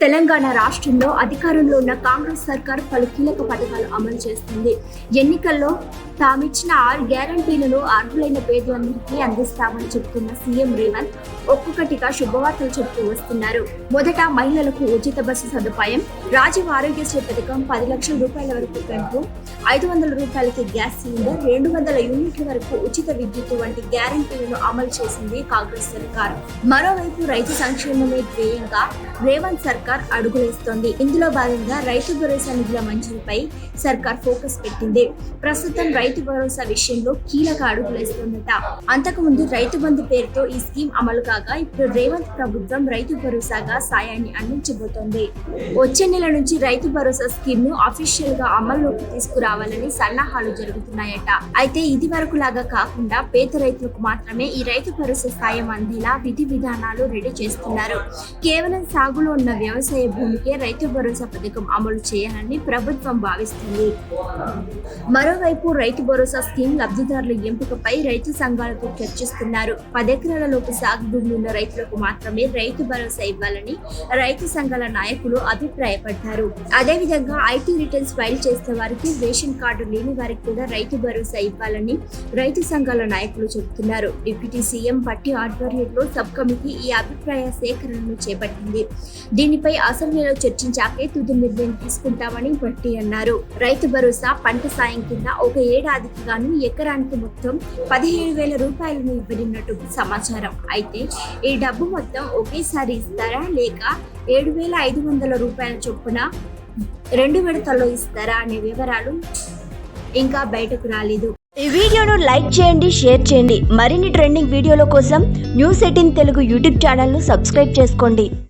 తెలంగాణ రాష్ట్రంలో అధికారంలో ఉన్న కాంగ్రెస్ సర్కార్ పలు కీలక పథకాలు అమలు చేస్తుంది. ఎన్నికల్లో తామిచ్చిన 6 గ్యారంటీలను అర్హులైన పేదలందరికీ అందిస్తామని చెబుతున్న సీఎం రేవంత్ ఒక్కొక్కటిగా శుభవార్తలు చెబుతూ వస్తున్నారు. మొదట మహిళలకు ఉచిత బస్సు సదుపాయం, రాజీవ్ ఆరోగ్యశ్రీ పథకం, 10 లక్షల రూపాయల వరకు పెంపు, 500 రూపాయలకి గ్యాస్ సిలిండర్, 200 యూనిట్ల వరకు ఉచిత విద్యుత్ వంటి గ్యారంటీలను అమలు చేసింది కాంగ్రెస్ సర్కార్. మరోవైపు రైతు సంక్షేమమే ధ్యేయంగా రేవంత్ సర్కార్ అడుగులేస్తోంది. ఇందులో భాగంగా రైతు భరోసా నిధుల మంజూరుపై సర్కార్ ఫోకస్ పెట్టింది. ప్రస్తుతం రైతు భరోసా విషయంలో కీలక అడుగులేస్తోందట. అంతకుముందు రైతు బంధు పేరుతో ఈ స్కీమ్ అమలు కాగా ఇప్పుడు రేవంత్ ప్రభుత్వం రైతు భరోసాగా సాయాన్ని అందించబోతోంది. వచ్చే నెల నుంచి రైతు భరోసా స్కీమ్ ను అఫీషియల్ గా అమల్లోకి తీసుకురావాలని సన్నాహాలు జరుగుతున్నాయట. అయితే ఇది వరకు లాగా కాకుండా పేద రైతులకు మాత్రమే ఈ రైతు భరోసా సాయం అందేలా విధి విధానాలు రెడీ చేస్తున్నారు. కేవలం సాగులో ఉన్న వ్యవసాయ భూమికే రైతు భరోసా పథకం అమలు చేయాలని ప్రభుత్వం భావిస్తుంది. మరోవైపు రైతు భరోసా స్కీమ్ లబ్ధిదారుల ఎంపికపై రైతు సంఘాలతో చర్చిస్తున్నారు. 10 ఎకరాల లోపు సాగు భూమి ఉన్న రైతులకు మాత్రమే రైతు భరోసా ఇవ్వాలని రైతు సంఘాల నాయకులు అభిప్రాయపడ్డారు. అదేవిధంగా ఐటీ రిటర్న్స్ ఫైల్ చేసే వారికి, రేషన్ కార్డు లేని వారికి కూడా రైతు భరోసా ఇవ్వాలని రైతు సంఘాల నాయకులు చెబుతున్నారు. డిప్యూటీ సీఎం భట్టి ఆధ్వర్యంలో సబ్ కమిటీ ఈ అభిప్రాయ సేకరణను చేపట్టింది. దీనిపై అసెంబ్లీలో చర్చించాకే తుది నిర్ణయం తీసుకుంటామని భట్టి అన్నారు. రైతు భరోసా పంట సాయం కింద ఒక ఏడాదికి గాను ఎకరానికి మొత్తం 17,000 రూపాయలను ఇవ్వనున్నట్టు సమాచారం. అయితే ఈ డబ్బు మొత్తం ఒకేసారి ఇస్తారా లేక 7,500 రూపాయల చొప్పున 2 విడతల్లో ఇస్తారా అనే వివరాలు ఇంకా బయటకు రాలేదు. ఈ వీడియోను లైక్ చేయండి, షేర్ చేయండి. మరిన్ని ట్రెండింగ్ వీడియోల కోసం న్యూస్ 18 తెలుగు యూట్యూబ్ ఛానల్ను సబ్స్క్రైబ్ చేసుకోండి.